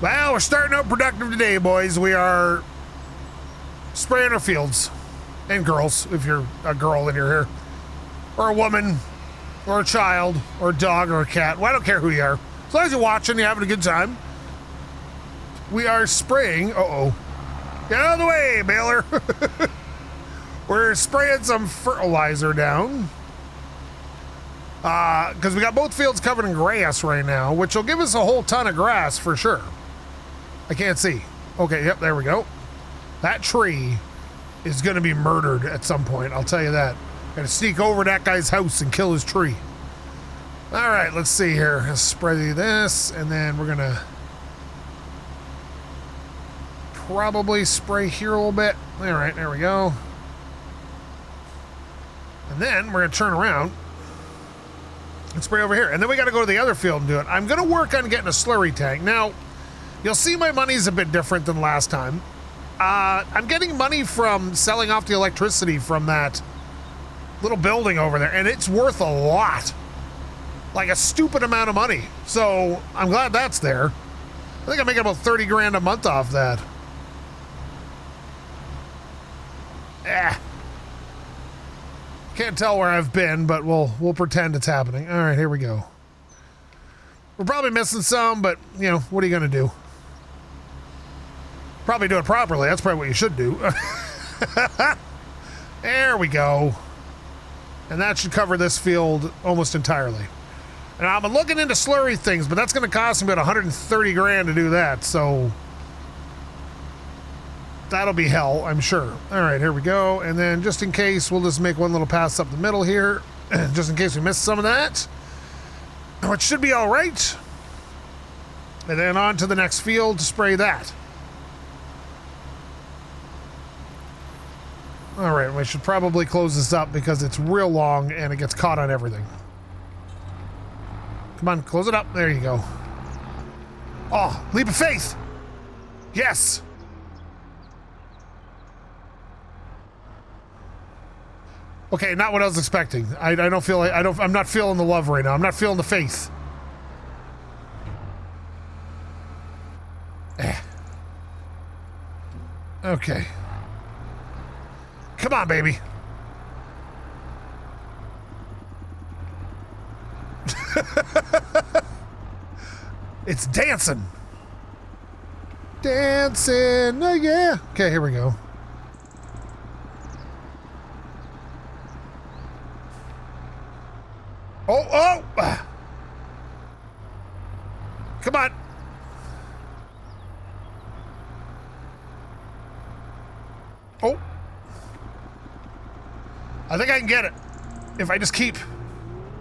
Well, we're starting out productive today, boys. We are spraying our fields. And girls, if you're a girl and you're here. Or a woman, or a child, or a dog, or a cat. Well, I don't care who you are. As long as you're watching, you're having a good time. We are spraying. Uh-oh. Get out of the way, Baylor. We're spraying some fertilizer down. Because we got both fields covered in grass right now, which will give us a whole ton of grass for sure. I can't see. Okay, yep, there we go. That tree is going to be murdered at some point, I'll tell you that. Gotta sneak over that guy's house and kill his tree. All right, let's see here. Let's spray this, and then we're gonna probably spray here a little bit. All right, there we go. And then we're gonna turn around and spray over here. And then we gotta go to the other field and do it. I'm gonna work on getting a slurry tank. Now, you'll see my money's a bit different than last time. I'm getting money from selling off the electricity from that little building over there, and it's worth a lot. Like a stupid amount of money. So I'm glad that's there. I think I'm making about 30 grand a month off that. Can't tell where I've been, but we'll pretend it's happening. All right, here we go. We're probably missing some, but you know, what are you gonna do? Probably do it properly. That's probably what you should do. There we go. And that should cover this field almost entirely. And I'm looking into slurry things, but that's going to cost me about 130 grand to do that. So that'll be hell, I'm sure. All right, here we go. And then just in case, we'll just make one little pass up the middle here, just in case we missed some of that, which should be all right. And then on to the next field to spray that. All right, we should probably close this up because it's real long and it gets caught on everything. Come on, close it up. There you go. Oh, leap of faith. Yes. Okay, not what I was expecting. I don't feel like I'm not feeling the love right now. I'm not feeling the faith. Okay. Come on, baby. It's dancing. Dancing, oh yeah. Okay, here we go. Oh. Come on. Oh. I think I can get it if I just keep.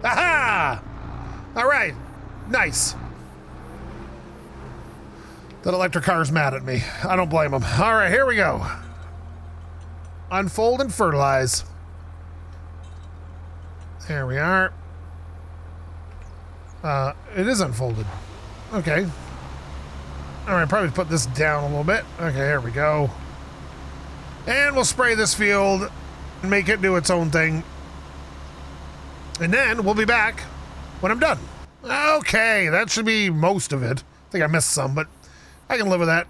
Aha! All right, nice. That electric car's mad at me. I don't blame him. All right, here we go. Unfold and fertilize. There we are. It is unfolded. Okay. All right, probably put this down a little bit. Okay, here we go. And we'll spray this field and make it do its own thing. And then we'll be back when I'm done. Okay, that should be most of it. I think I missed some, but I can live with that.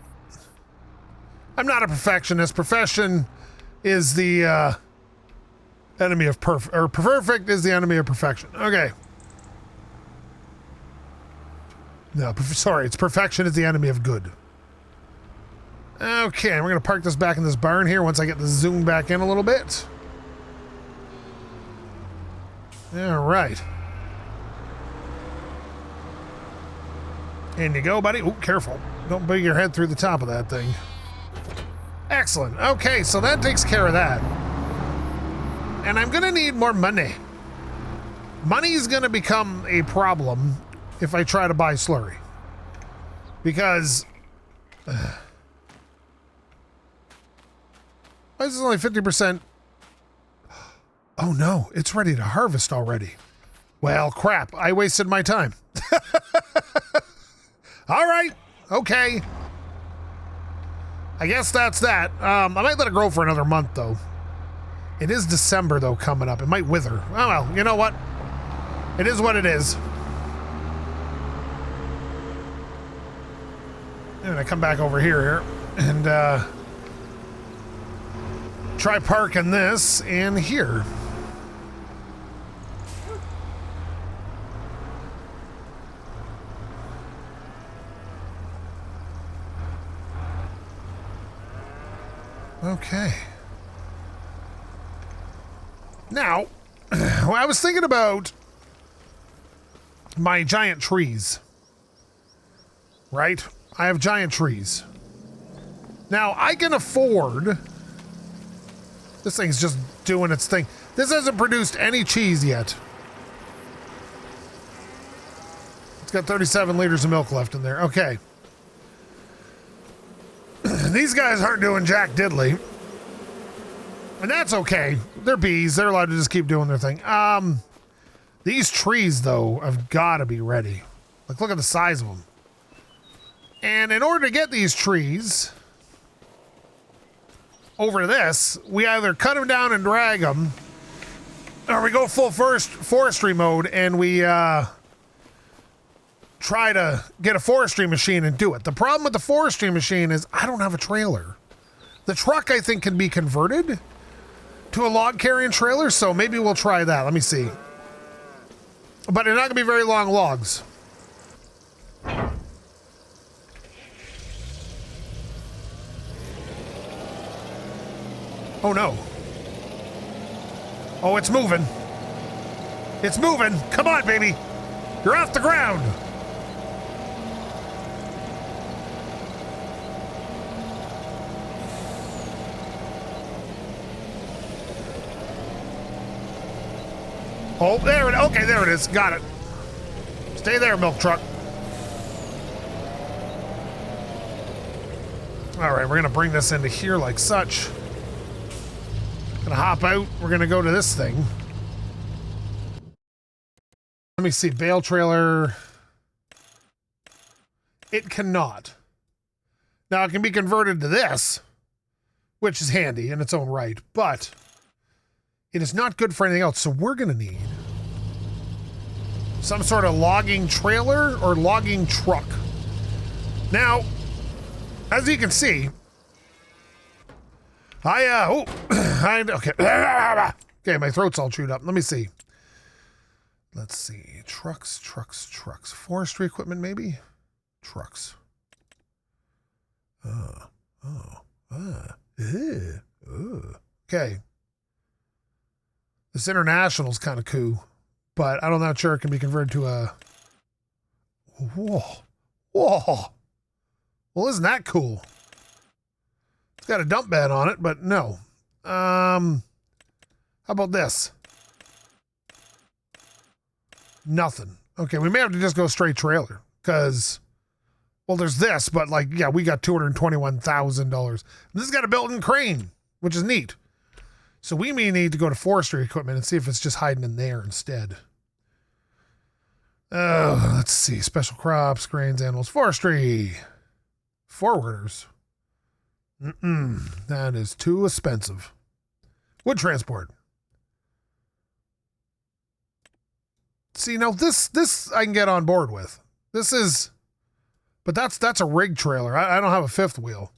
I'm not a perfectionist. Perfection is the enemy of perfect, or perfect is the enemy of perfection. Okay. No, sorry, it's perfection is the enemy of good. Okay, we're gonna park this back in this barn here once I get the zoom back in a little bit. All right. In you go, buddy. Oh, careful. Don't bang your head through the top of that thing. Excellent. Okay, so that takes care of that. And I'm gonna need more money. Money is gonna become a problem if I try to buy slurry. Because... why is this only 50%? Oh no, it's ready to harvest already. Well, crap, I wasted my time. All right, okay. I guess that's that. I might let it grow for another month though. It is December though coming up. It might wither. Oh well, you know what? It is what it is. And I come back over here and try parking this in here. Okay. Now, well, I was thinking about my giant trees. Right? I have giant trees. Now, I can afford... This thing's just doing its thing. This hasn't produced any cheese yet. It's got 37 liters of milk left in there. Okay. These guys aren't doing jack diddly. And that's okay. They're bees. They're allowed to just keep doing their thing. These trees, though, have got to be ready. Like, look at the size of them. And in order to get these trees over to this, we either cut them down and drag them, or we go full forestry mode and we try to get a forestry machine and do it. The problem with the forestry machine is I don't have a trailer. The truck, I think, can be converted to a log carrying trailer, so maybe we'll try that. Let me see. But they're not gonna be very long logs. Oh no. Oh, it's moving. It's moving. Come on, baby. You're off the ground. Oh, there it is. Okay, there it is. Got it. Stay there, milk truck. All right, we're going to bring this into here like such. Gonna hop out. We're going to go to this thing. Let me see. Bale trailer. It cannot. Now, it can be converted to this, which is handy in its own right, but it is not good for anything else, so we're going to need some sort of logging trailer or logging truck. Now, as you can see, okay. Okay, my throat's all chewed up. Let me see. Let's see. Trucks. Forestry equipment, maybe? Trucks. Okay. This International's kind of cool, but I'm not sure it can be converted to a... Whoa. Well, isn't that cool? It's got a dump bed on it, but no. How about this? Nothing. Okay, we may have to just go straight trailer, because, well, there's this, but, like, yeah, we got $221,000. This has got a built-in crane, which is neat. So we may need to go to forestry equipment and see if it's just hiding in there instead. Let's see. Special crops, grains, animals, forestry. Forwarders. That is too expensive. Wood transport. See, now this I can get on board with. This is, but that's a rig trailer. I don't have a fifth wheel.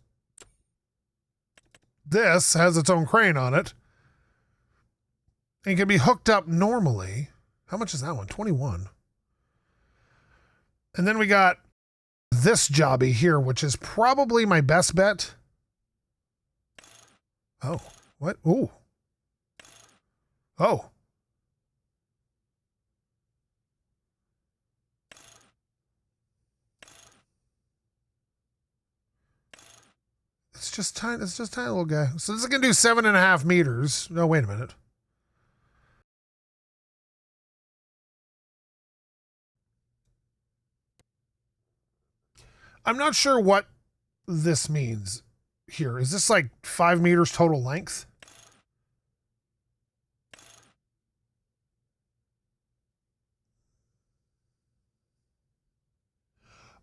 This has its own crane on it. And can be hooked up normally. How much is that one? 21. And then we got this jobby here, which is probably my best bet. Oh, what? Ooh. Oh. It's just tiny little guy. So this is going to do 7.5 meters. No, wait a minute. I'm not sure what this means here. Is this like 5 meters total length?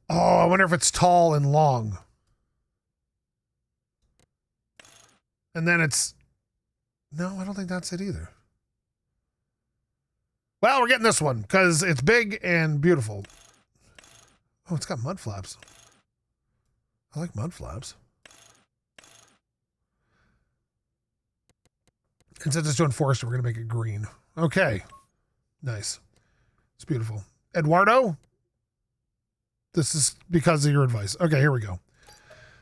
Oh, I wonder if it's tall and long. And then it's... No, I don't think that's it either. Well, we're getting this one because it's big and beautiful. Oh, it's got mud flaps. I like mud flaps. And since it's doing forestry, we're going to make it green. Okay. Nice. It's beautiful. Eduardo? This is because of your advice. Okay, here we go.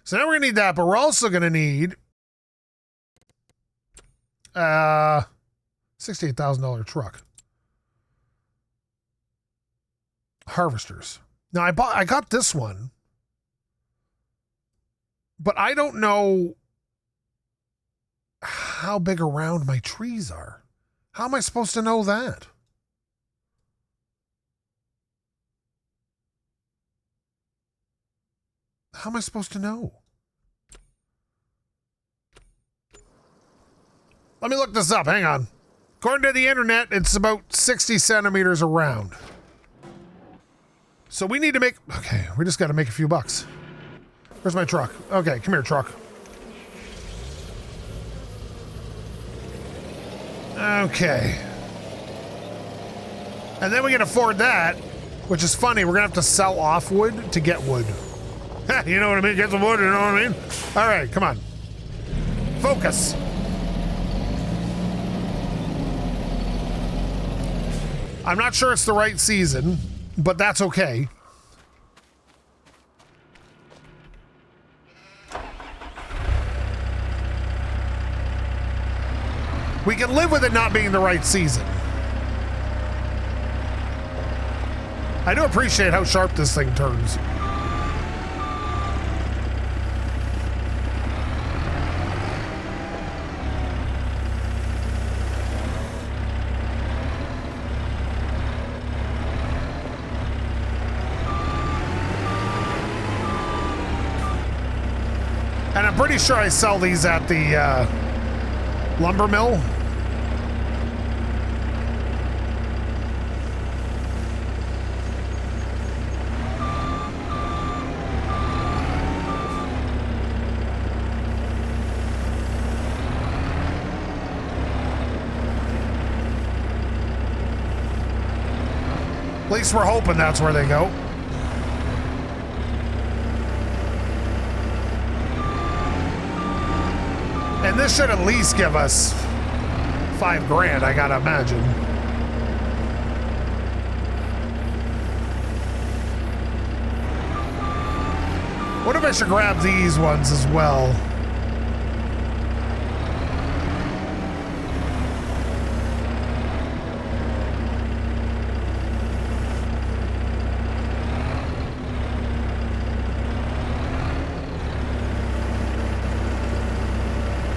So now we're going to need that, but we're also going to need $68,000 truck. Harvesters. Now I got this one, but I don't know how big around my trees are. How am I supposed to know that? How am I supposed to know? Let me look this up. Hang on. According to the internet, it's about 60 centimeters around. So we need to make... Okay, we just got to make a few bucks. Where's my truck? Okay, come here, truck. Okay. And then we can afford that, which is funny. We're going to have to sell off wood to get wood. You know what I mean? Get some wood, you know what I mean? All right, come on. Focus. I'm not sure it's the right season, but that's okay. We can live with it not being the right season. I do appreciate how sharp this thing turns. And I'm pretty sure I sell these at the lumber mill. At least we're hoping that's where they go. And this should at least give us $5 grand, I gotta imagine. What if I should grab these ones as well?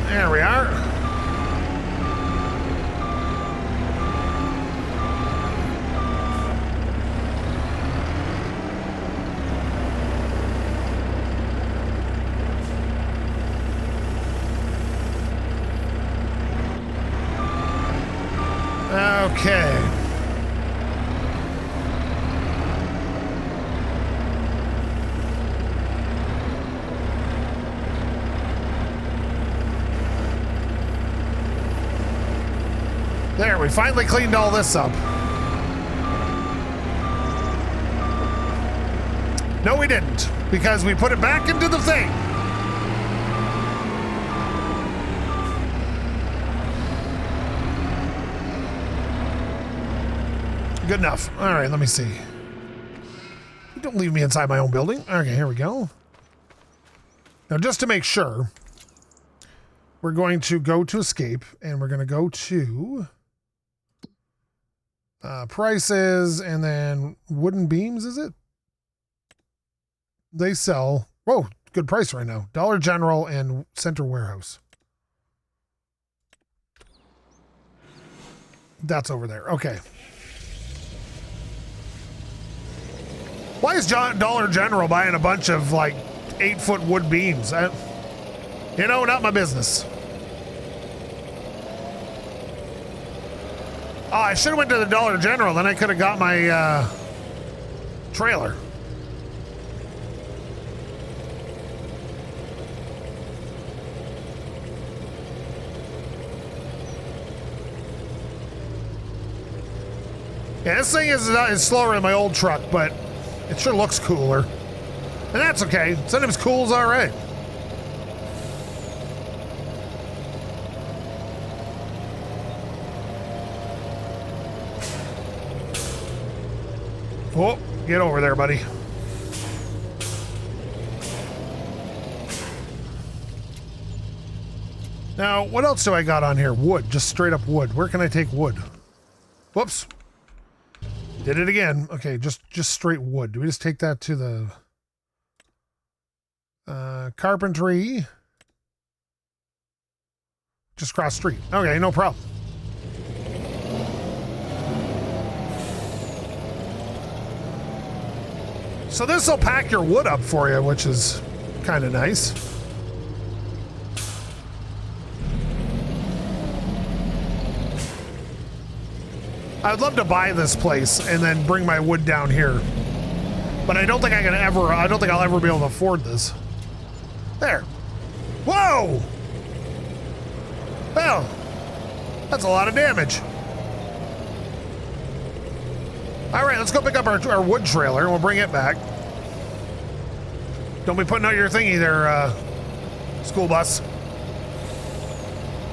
There we are. Okay. There, we finally cleaned all this up. No, we didn't, because we put it back into the thing. Good enough. All right, let me see. Don't leave me inside my own building. Okay, here we go. Now, just to make sure, we're going to go to escape, and we're going to go to... prices, and then wooden beams, is it? They sell, whoa, good price right now. Dollar General and Center Warehouse. That's over there. Okay. Why is Dollar General buying a bunch of like 8-foot wood beams? You know, not my business. Oh, I should have went to the Dollar General, then I could have got my trailer. Yeah, this thing is slower than my old truck, but it sure looks cooler. And that's okay. Sometimes cool's all right. Oh, get over there, buddy. Now, what else do I got on here? Wood, just straight up wood. Where can I take wood? Whoops. Did it again. Okay, just straight wood. Do we just take that to the carpentry? Just cross street. Okay, no problem. So this will pack your wood up for you, which is kind of nice. I'd love to buy this place and then bring my wood down here. But I don't think I don't think I'll ever be able to afford this. There. Whoa! Well, that's a lot of damage. All right, let's go pick up our wood trailer and we'll bring it back. Don't be putting out your thingy there, school bus.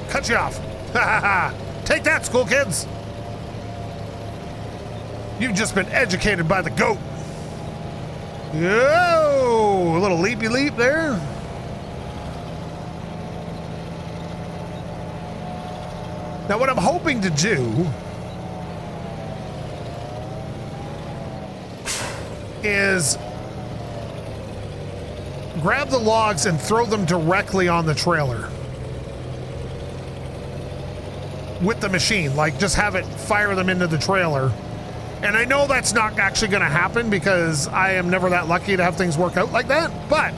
Cut you off. Ha ha ha. Take that, school kids. You've just been educated by the goat. Whoa, a little leapy leap there. Now what I'm hoping to do is grab the logs and throw them directly on the trailer with the machine, like just have it fire them into the trailer. And I know that's not actually going to happen because I am never that lucky to have things work out like that, but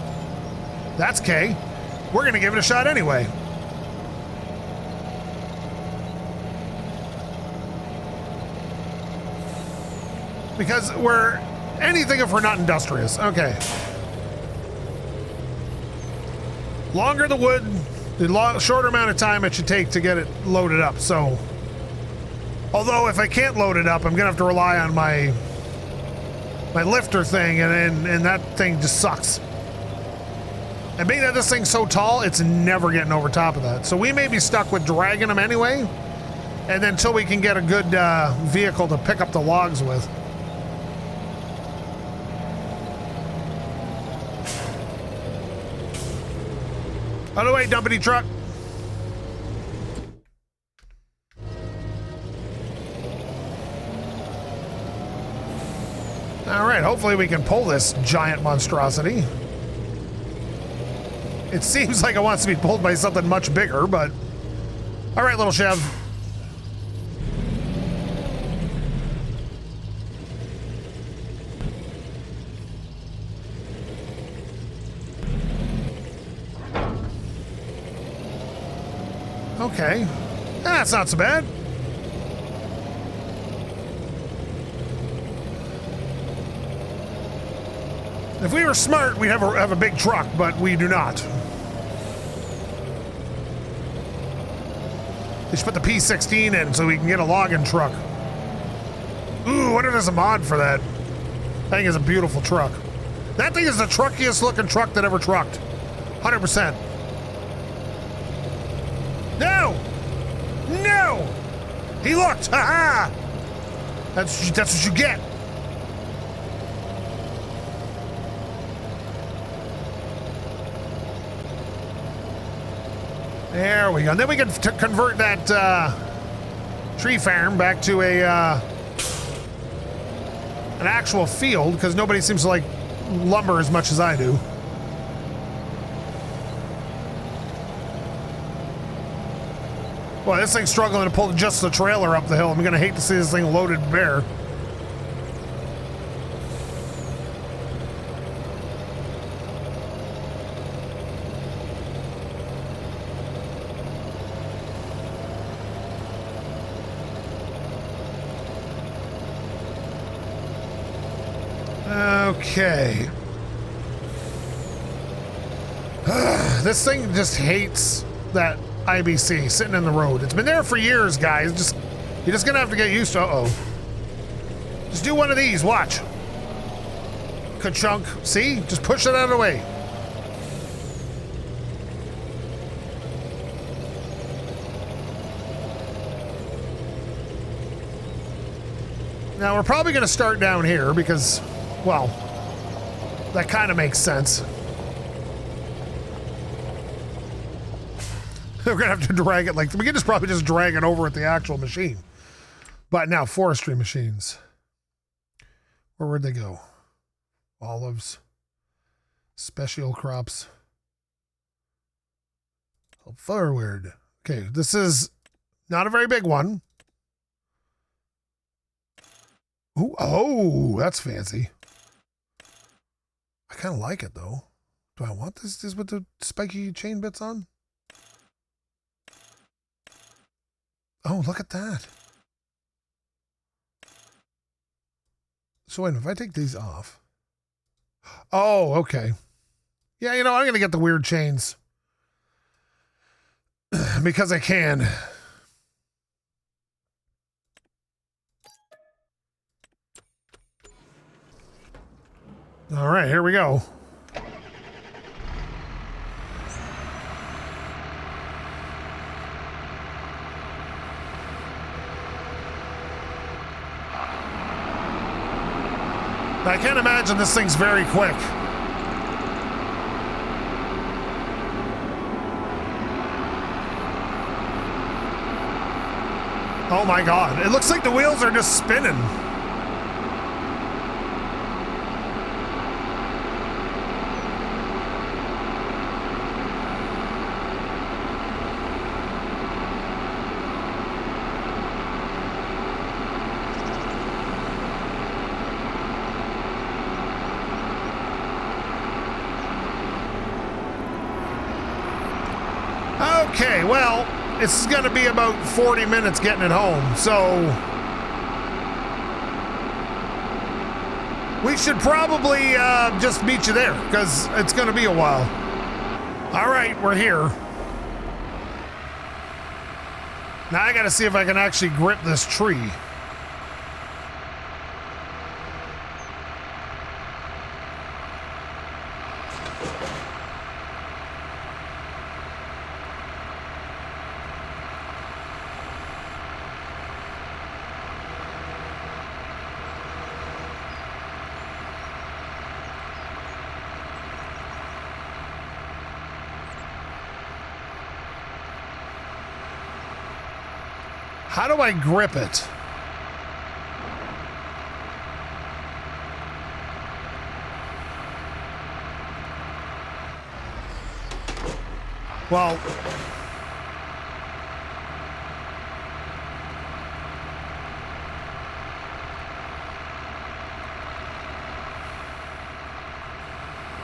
that's okay. We're going to give it a shot anyway. Because we're anything if we're not industrious. Okay. Longer the wood, the shorter amount of time it should take to get it loaded up, so... Although if I can't load it up, I'm gonna have to rely on my lifter thing, and that thing just sucks. And being that this thing's so tall, it's never getting over top of that. So we may be stuck with dragging them anyway, and then until we can get a good vehicle to pick up the logs with. Out of the way, dumpity truck. All right, hopefully we can pull this giant monstrosity. It seems like it wants to be pulled by something much bigger, but... All right, little Chev. Okay. That's not so bad. If we were smart, we'd have a big truck, but we do not. They should put the P16 in so we can get a logging truck. Ooh, what if there's a mod for that? That thing is a beautiful truck. That thing is the truckiest looking truck that ever trucked. 100%. No! No! He looked! Ha ha! That's what you get. There we go. And then we can convert that tree farm back to a an actual field, because nobody seems to like lumber as much as I do. Boy, this thing's struggling to pull just the trailer up the hill. I'm gonna hate to see this thing loaded bare. Okay. This thing just hates that IBC sitting in the road. It's been there for years, guys. You're just gonna have to get used to. Uh-oh. Just do one of these. Watch. ka-chunk. See? Just push it out of the way. Now, we're probably going to start down here because, well, that kind of makes sense. We're going to have to drag it like, we can just probably just drag it over at the actual machine. But now, forestry machines. Where would they go? Olives. Special crops. Forward. Okay, this is not a very big one. Ooh, oh, that's fancy. I kind of like it, though. Do I want this with the spiky chain bits on? Oh, look at that. So wait, if I take these off. Oh, okay. Yeah, you know, I'm going to get the weird chains. Because I can. All right, here we go. I can't imagine this thing's very quick. Oh my God, it looks like the wheels are just spinning. Okay, well, it's going to be about 40 minutes getting it home, so we should probably just meet you there, because it's going to be a while. All right, we're here. Now I got to see if I can actually grip this tree. How do I grip it? Well,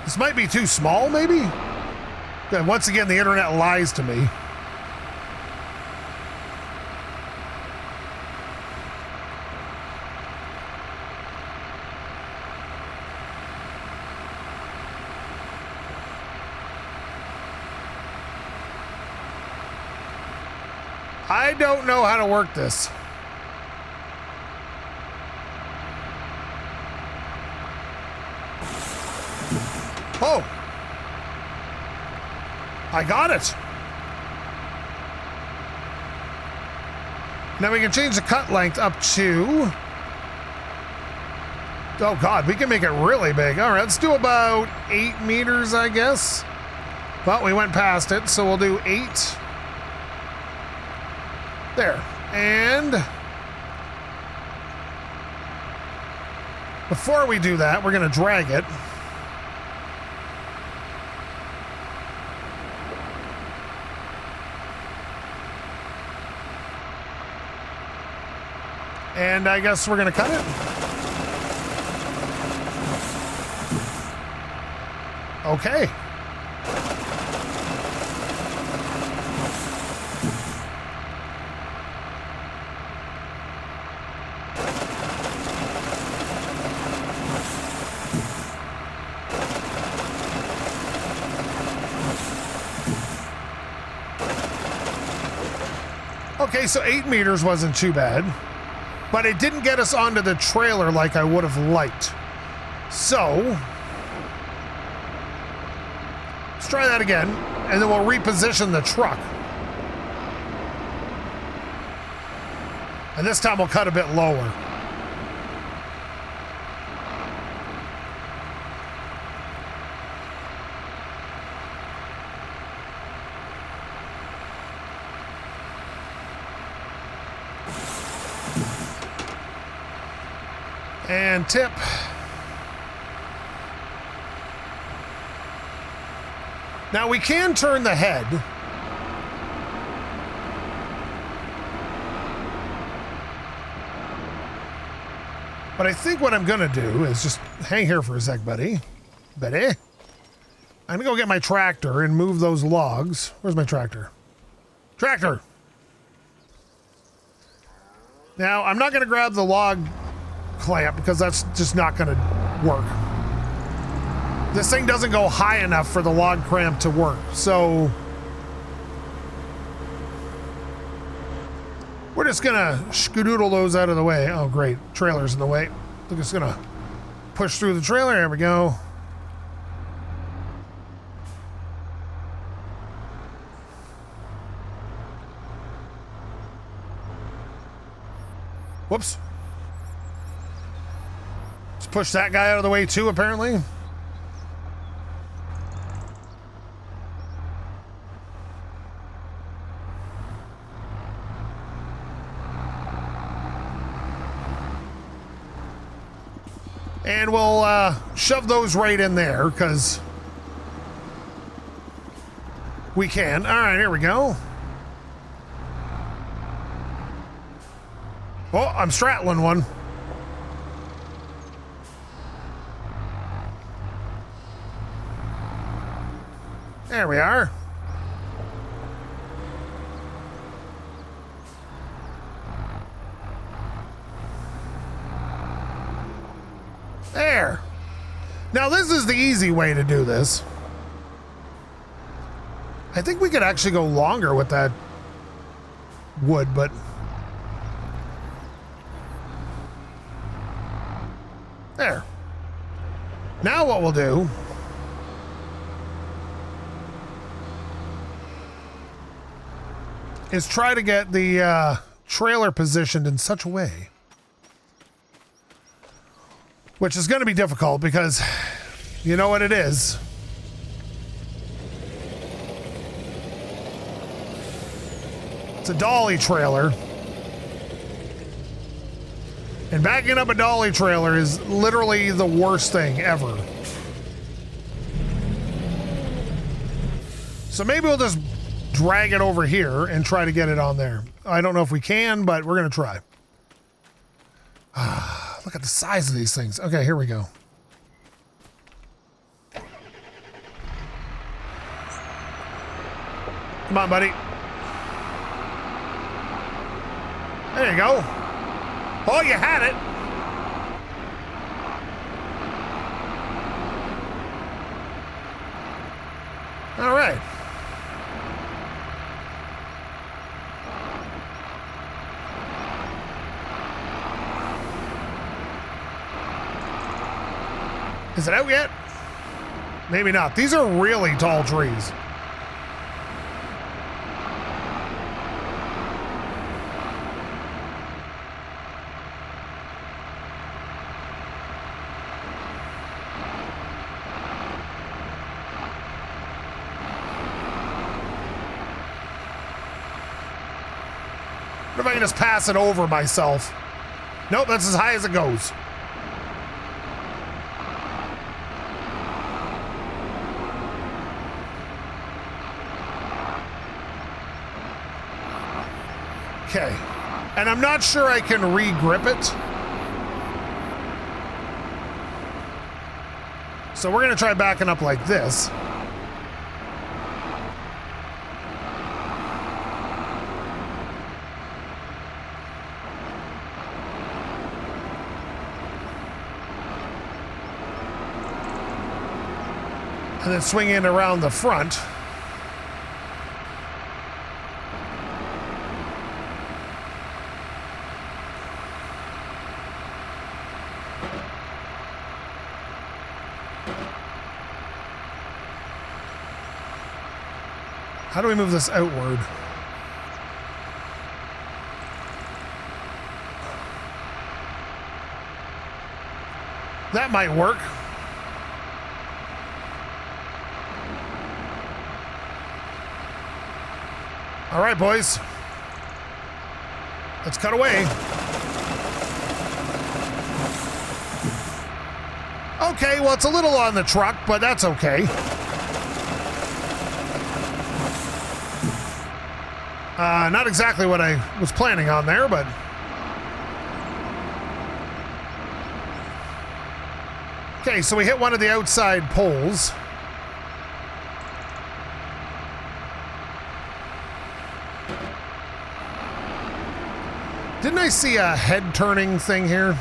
this might be too small, maybe? And once again, the internet lies to me. I don't know how to work this. Oh, I got it. Now we can change the cut length up to, oh God, we can make it really big. All right, let's do about 8 meters, I guess. Well, we went past it, so we'll do 8. There, and before we do that, we're gonna drag it. And I guess we're gonna cut it. Okay. Okay, so 8 meters wasn't too bad, but it didn't get us onto the trailer like I would have liked. So let's try that again, and then we'll reposition the truck. And this time we'll cut a bit lower. And tip. Now we can turn the head. But I think what I'm gonna do is just hang here for a sec, buddy. I'm gonna go get my tractor and move those logs. Where's my tractor? Tractor! Now, I'm not gonna grab the log clamp because that's just not gonna work. This thing doesn't go high enough for the log clamp to work, so we're just gonna skedoodle those out of the way. Oh great, trailer's in the way. We're just gonna push through the trailer. There we go. Whoops. Let's push that guy out of the way too, apparently. And we'll shove those right in there because we can. All right, here we go. Oh, I'm straddling one. There we are. There. Now this is the easy way to do this. I think we could actually go longer with that wood, but there. Now what we'll do is try to get the trailer positioned in such a way, which is going to be difficult because you know what it is. It's a dolly trailer. And backing up a dolly trailer is literally the worst thing ever. So maybe we'll just drag it over here and try to get it on there. I don't know if we can, but we're going to try. Look at the size of these things. Okay, here we go. Come on, buddy. There you go. Oh, you had it. All right. Is it out yet? Maybe not. These are really tall trees. What if I can just pass it over myself? Nope, that's as high as it goes. Okay, and I'm not sure I can re-grip it. So we're gonna try backing up like this. And then swing in around the front. How do we move this outward? That might work. All right, boys. Let's cut away. Okay, well, it's a little on the truck, but that's okay. Not exactly what I was planning on there, but... Okay, so we hit one of the outside poles. Didn't I see a head turning thing here?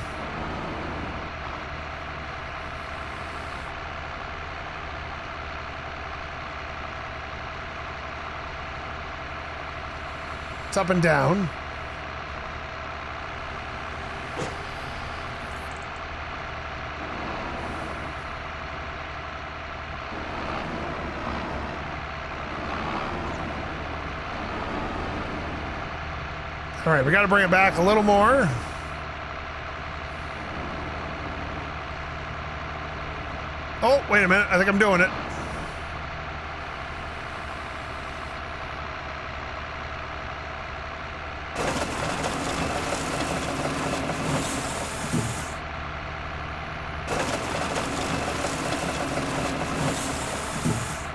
It's up and down. All right, we got to bring it back a little more. Oh, wait a minute. I think I'm doing it.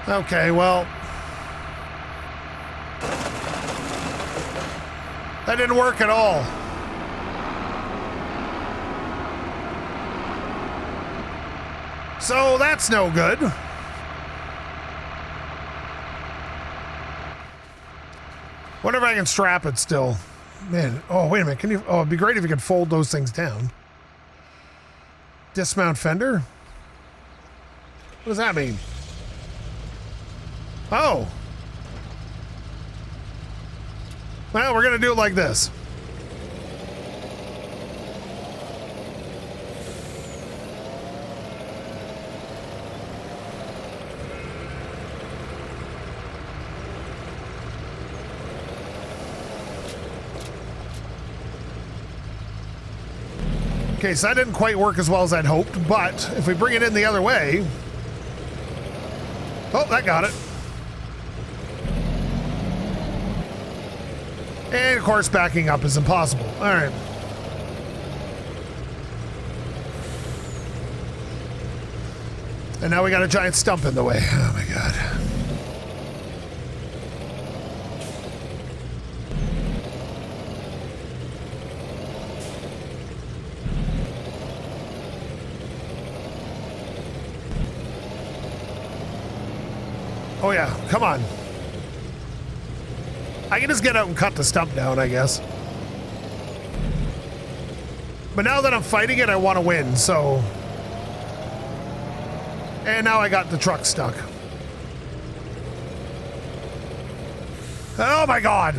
Okay, well... That didn't work at all. So that's no good. Wonder if I can strap it still. Man, oh, wait a minute. Can you? Oh, it'd be great if you could fold those things down. Dismount fender? What does that mean? Oh. Well, we're going to do it like this. Okay, so that didn't quite work as well as I'd hoped, but if we bring it in the other way... Oh, that got it. And, of course, backing up is impossible. All right. And now we got a giant stump in the way. Oh, my God. Oh, yeah. Come on. I can just get out and cut the stump down, I guess. But now that I'm fighting it, I want to win, so... And now I got the truck stuck. Oh my God!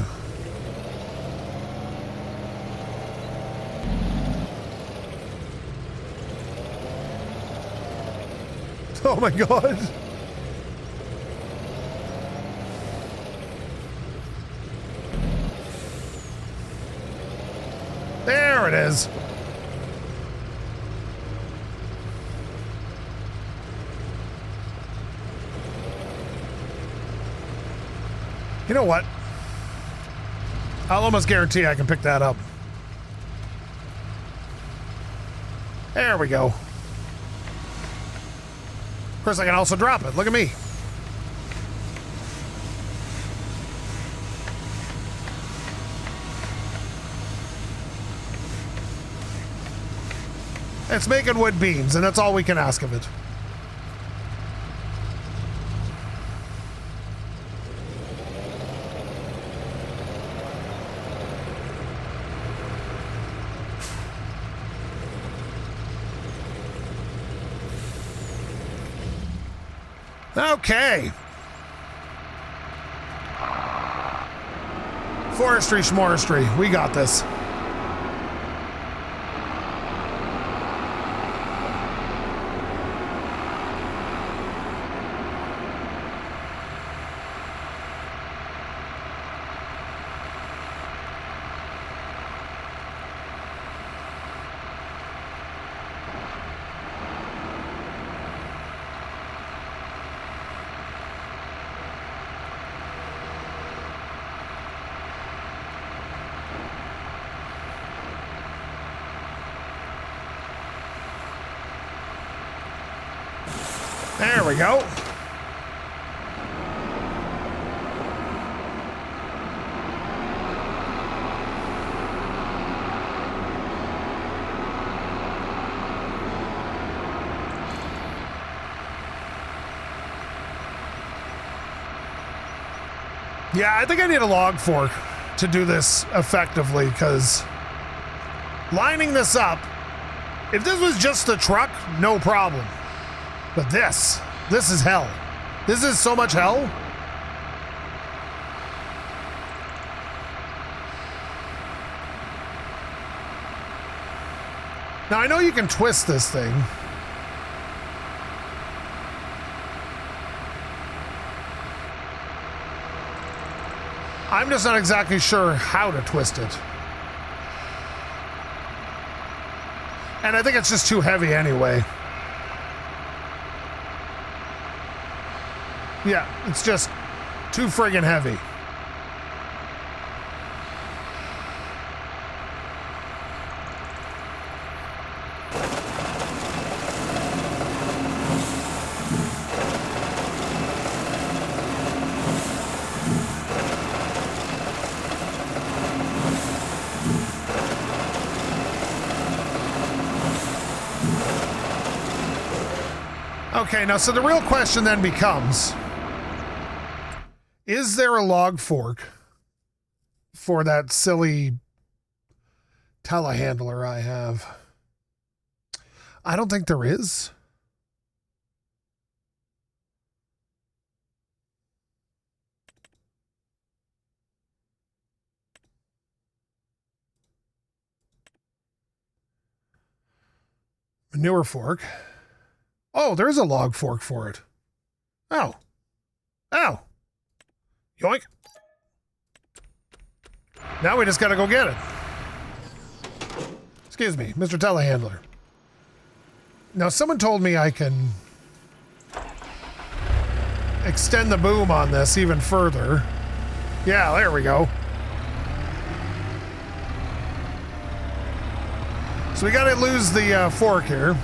Oh my God! There it is. You know what? I'll almost guarantee I can pick that up. There we go. Of course, I can also drop it. Look at me. It's making wood beams, and that's all we can ask of it. Okay. Forestry schmorestry. We got this. There we go. Yeah, I think I need a log fork to do this effectively, because lining this up, if this was just a truck, no problem. But this is hell. This is so much hell. Now, I know you can twist this thing. I'm just not exactly sure how to twist it. And I think it's just too heavy anyway. Yeah, it's just too friggin' heavy. Okay, now, so the real question then becomes, is there a log fork for that silly telehandler I have? I don't think there is. Manure fork. Oh, there is a log fork for it. Oh. Oh. Yoink. Now we just gotta go get it. Excuse me, Mr. Telehandler. Now, someone told me I can extend the boom on this even further. Yeah, there we go. So we gotta lose the fork here.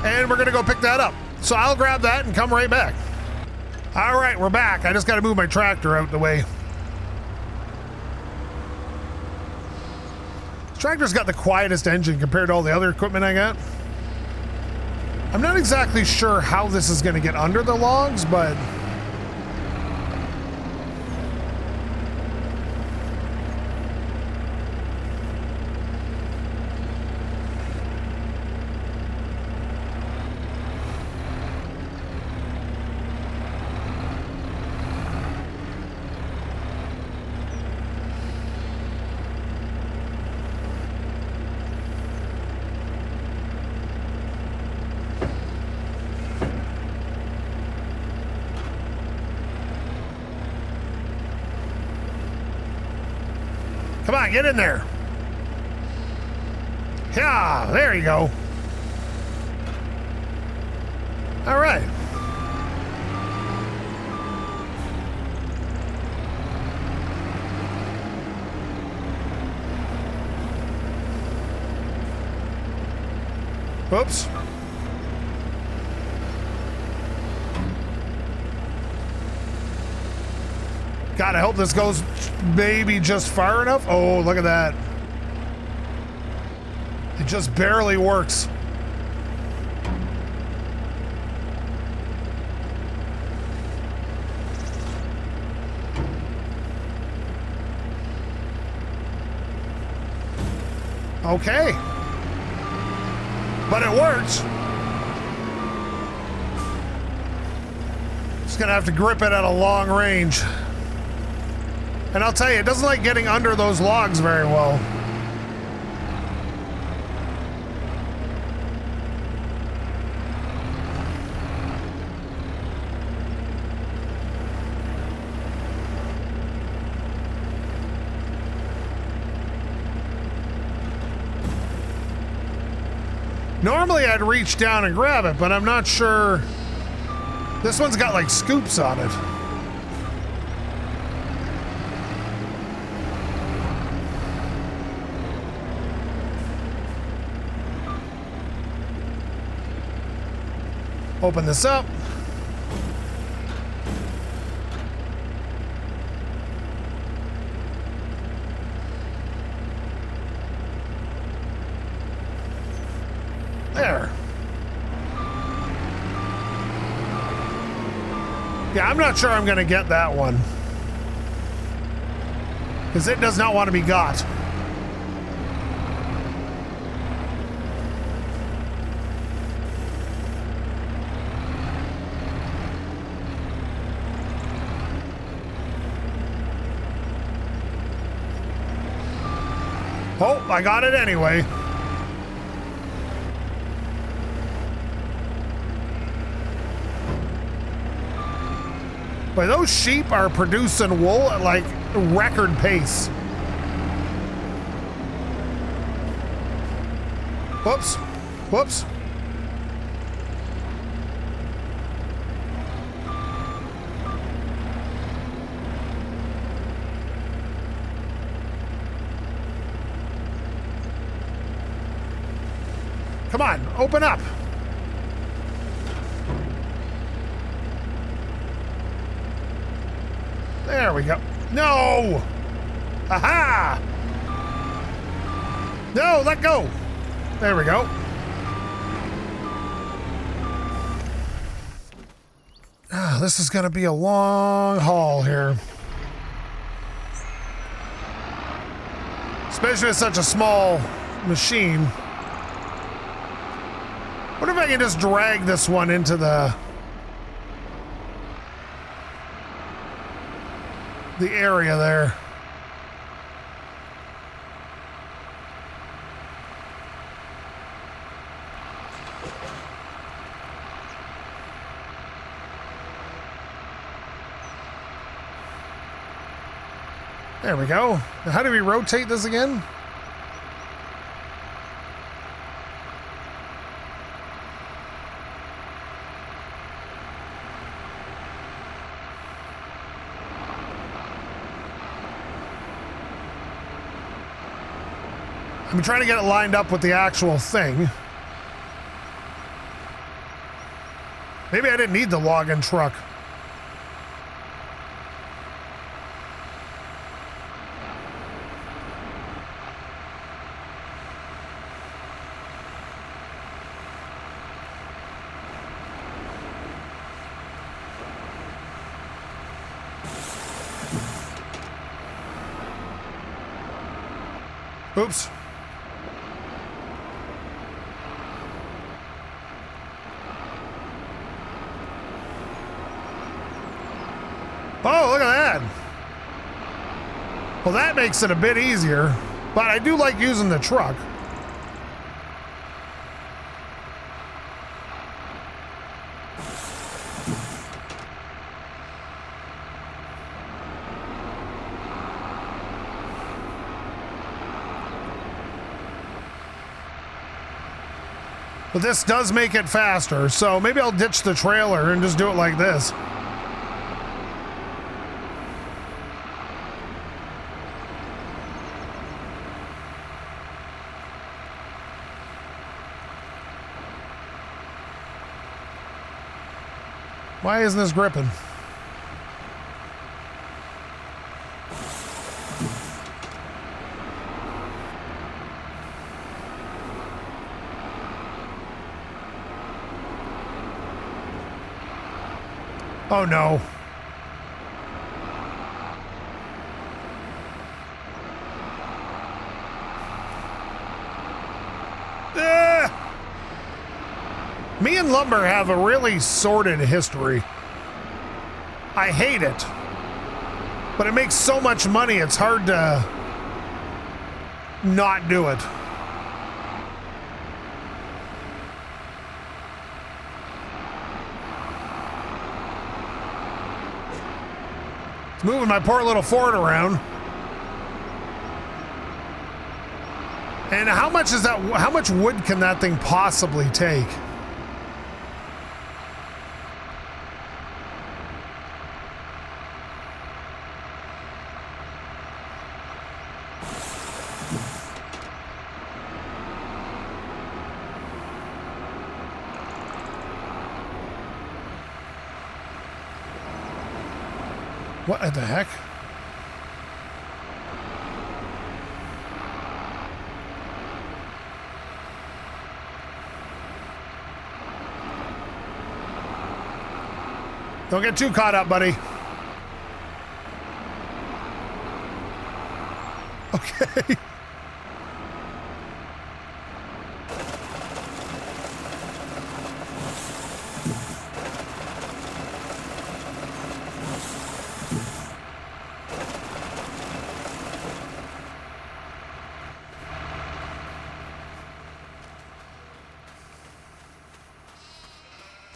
And we're gonna go pick that up. So I'll grab that and come right back. All right, we're back. I just gotta move my tractor out the way. This tractor's got the quietest engine compared to all the other equipment I got. I'm not exactly sure how this is gonna get under the logs, but come on, get in there. Yeah, there you go. All right. Oops. God, I hope this goes maybe just far enough. Oh, look at that. It just barely works. Okay. But it works. Just gonna have to grip it at a long range. And I'll tell you, it doesn't like getting under those logs very well. Normally I'd reach down and grab it, but I'm not sure. This one's got like scoops on it. Open this up. There. Yeah, I'm not sure I'm going to get that one. Because it does not want to be got. Oh, I got it anyway. Boy, those sheep are producing wool at like record pace. Whoops. Whoops. Come on, open up. There we go. No! Aha! No, let go. There we go. Ah, this is going to be a long haul here. Especially with such a small machine. What if I can just drag this one into the area there? There we go. Now how do we rotate this again? I'm trying to get it lined up with the actual thing. Maybe I didn't need the login truck. Oops. Oh, look at that. Well, that makes it a bit easier, but I do like using the truck. But this does make it faster, so maybe I'll ditch the trailer and just do it like this. Why isn't this gripping? Oh no. Me and lumber have a really sordid history. I hate it. But it makes so much money, it's hard to not do it. It's moving my poor little Ford around. And how much is that? How much wood can that thing possibly take? What the heck? Don't get too caught up, buddy. Okay.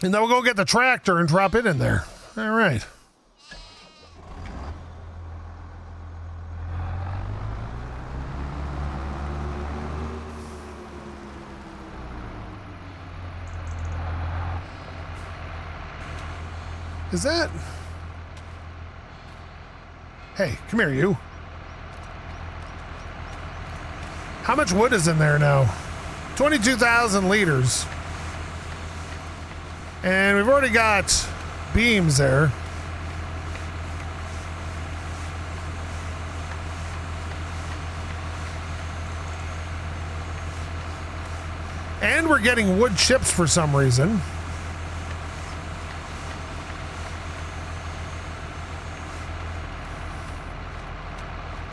And then we'll go get the tractor and drop it in there. All right. Is that? Hey, come here, you. How much wood is in there now? 22,000 liters. And we've already got beams there. And we're getting wood chips for some reason.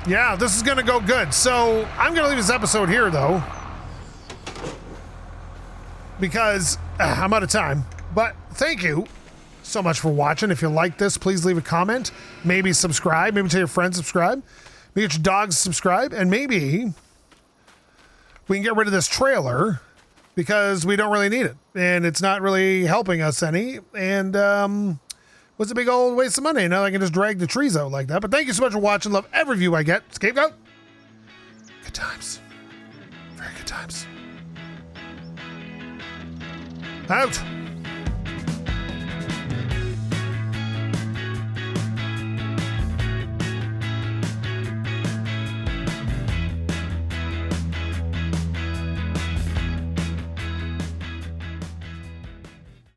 Yeah, this is going to go good. So I'm going to leave this episode here, though, because I'm out of time. But thank you so much for watching. If you like this, please leave a comment. Maybe subscribe. Maybe tell your friends subscribe. Maybe get your dogs subscribe. And maybe we can get rid of this trailer because we don't really need it. And it's not really helping us any. And what's a big old waste of money? Now I can just drag the trees out like that. But thank you so much for watching. Love every view I get. SkapeGote. Good times. Very good times. Out.